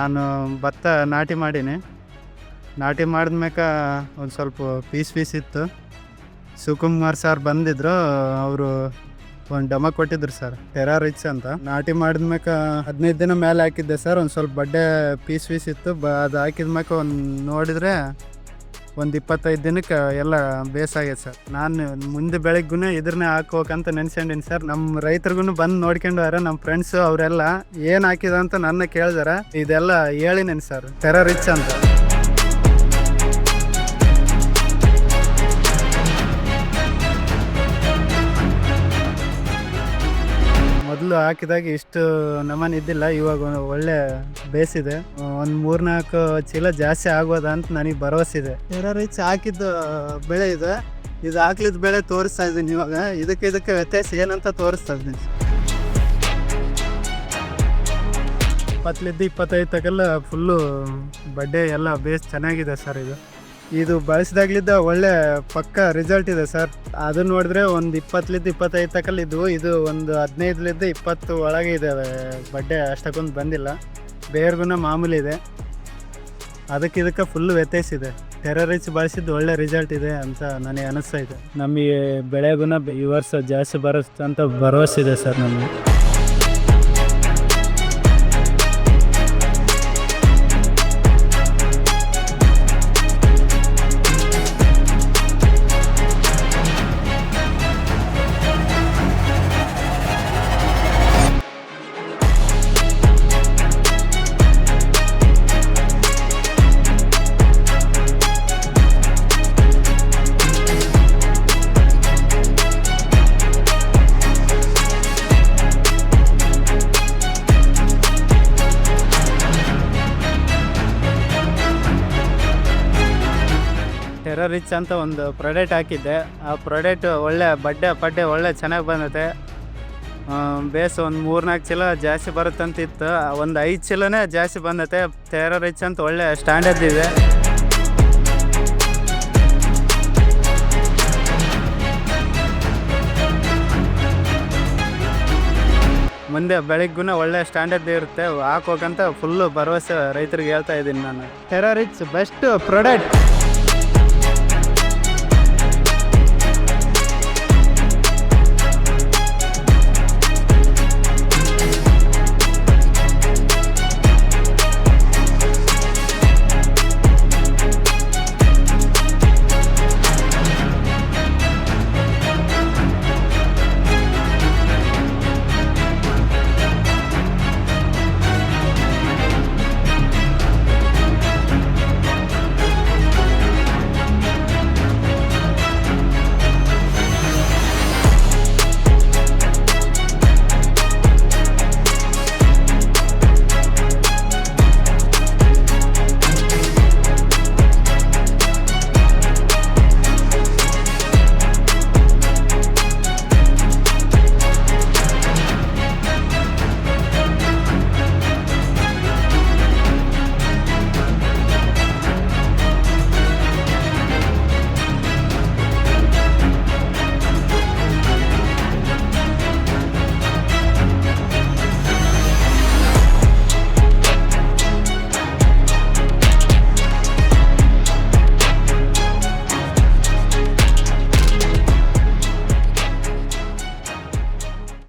ನಾನು ಭತ್ತ ನಾಟಿ ಮಾಡೀನಿ. ನಾಟಿ ಮಾಡಿದ್ಮ್ಯಾಕ ಒಂದು ಸ್ವಲ್ಪ ಪೀಸ್ ಇತ್ತು. ಶಿವಕುಮಾರ್ ಸರ್ ಬಂದಿದ್ರು, ಅವರು ಒಂದು ಡೆಮೋ ಕೊಟ್ಟಿದ್ರು ಸರ್, ಟೆರಾ ರಿಚ್ ಅಂತ. ನಾಟಿ ಮಾಡಿದ್ಮ್ಯಾಕ 15 ದಿನ ಮೇಲೆ ಹಾಕಿದ್ದೆ ಸರ್. ಒಂದು ಸ್ವಲ್ಪ ಬಡ್ಡೆ ಪೀಸ್ ಇತ್ತು. ಅದು ಹಾಕಿದ್ಮ್ಯಾಕ ಒಂದು ನೋಡಿದರೆ ಒಂದು 25 ದಿನಕ್ಕೆ ಎಲ್ಲ ಬೇಸಾಗೈತೆ ಸರ್. ನಾನು ಮುಂದೆ ಬೆಳಗ್ಗೂ ಇದ್ರನ್ನೇ ಹಾಕೋಕಂತ ನೆನ್ಸ್ಕೊಂಡಿನಿ ಸರ್. ನಮ್ಮ ರೈತರಿಗೂ ಬಂದು ನೋಡ್ಕೊಂಡಾರ, ನಮ್ಮ ಫ್ರೆಂಡ್ಸು ಅವರೆಲ್ಲ ಏನು ಹಾಕಿದ ಅಂತ ನನ್ನ ಕೇಳಿದಾರ. ಇದೆಲ್ಲ ಹೇಳಿನೇನು ಸರ್, ಟೆರಾ ರಿಚ್ ಅಂತ. ಮೊದಲು ಹಾಕಿದಾಗ ಇಷ್ಟು ನಮನ್ ಇದ್ದಿಲ್ಲ, ಇವಾಗ ಒಳ್ಳೆ ಬೇಸಿದೆ. ಒಂದು 3-4 ಚೀಲ ಜಾಸ್ತಿ ಆಗೋದ ಅಂತ ನನಗೆ ಭರವಸೆ ಇದೆ. ಟೆರಾ ರಿಚ್ ಹಾಕಿದ್ದು ಬೆಳೆ ಇದೆ, ಇದು ಹಾಕ್ಲಿದ್ದು ಬೆಳೆ ತೋರಿಸ್ತಾ ಇದ್ದೀನಿ ಇವಾಗ. ಇದಕ್ಕೆ ವ್ಯತ್ಯಾಸ ಏನಂತ ತೋರಿಸ್ತಾ ಇದ್ದೀನಿ. 20-25 ತಗೆಲ್ಲ ಫುಲ್ಲು ಬಡ್ಡೆ ಎಲ್ಲ ಬೇಸ್ ಚೆನ್ನಾಗಿದೆ ಸರ್. ಇದು ಬಳಸಿದಾಗ್ಲಿದ್ದ ಒಳ್ಳೆ ಪಕ್ಕ ರಿಸಲ್ಟ್ ಇದೆ ಸರ್. ಅದನ್ನ ನೋಡಿದ್ರೆ ಒಂದು 20-25 ತಕಲ್ಲಿದ್ವು, ಇದು ಒಂದು 15-20 ಒಳಗೆ ಇದ್ದಾವೆ ಬಡ್ಡೆ. ಅಷ್ಟಕ್ಕೊಂದು ಬಂದಿಲ್ಲ, ಬೇರ್ಗೂ ಮಾಮೂಲಿ ಇದೆ. ಇದಕ್ಕೆ ಫುಲ್ಲು ವ್ಯತ್ಯಾಸ ಇದೆ. ಟೆರಾ ರಿಚ್ ಬಳಸಿದ್ದು ಒಳ್ಳೆ ರಿಸಲ್ಟ್ ಇದೆ ಅಂತ ನನಗೆ ಅನಿಸ್ತಾ ಇದೆ. ನಮಗೆ ಬೆಳೆಗೂ ಈ ವರ್ಷ ಜಾಸ್ತಿ ಬರುತ್ತೆ ಅಂತ ಭರವಸೆ ಇದೆ ಸರ್ ನಮಗೆ. ಟೆರಾ ರಿಚ್ ಅಂತ ಒಂದು ಪ್ರಾಡಕ್ಟ್ ಹಾಕಿದ್ದೆ. ಆ ಪ್ರಾಡಕ್ಟ್ ಒಳ್ಳೆ ಬಡ್ಡೆ ಒಳ್ಳೆ ಚೆನ್ನಾಗಿ ಬಂದೈತೆ. ಬೇಸ್ ಒಂದು 3-4 ಚೀಲ ಜಾಸ್ತಿ ಬರುತ್ತಂತಿತ್ತು, ಒಂದು 5 ಚೀಲನೇ ಜಾಸ್ತಿ ಬಂದೈತೆ. ಟೆರಾ ರಿಚ್ ಅಂತ ಒಳ್ಳೆ ಸ್ಟ್ಯಾಂಡರ್ಡ್ ಇದೆ. ಮುಂದೆ ಬೆಳಗ್ಗೂ ಒಳ್ಳೆ ಸ್ಟ್ಯಾಂಡರ್ಡ್ ಇರುತ್ತೆ, ಹಾಕೋಕಂತ ಫುಲ್ಲು ಭರವಸೆ ರೈತರಿಗೆ ಹೇಳ್ತಾ ಇದ್ದೀನಿ ನಾನು. Terra rich best product.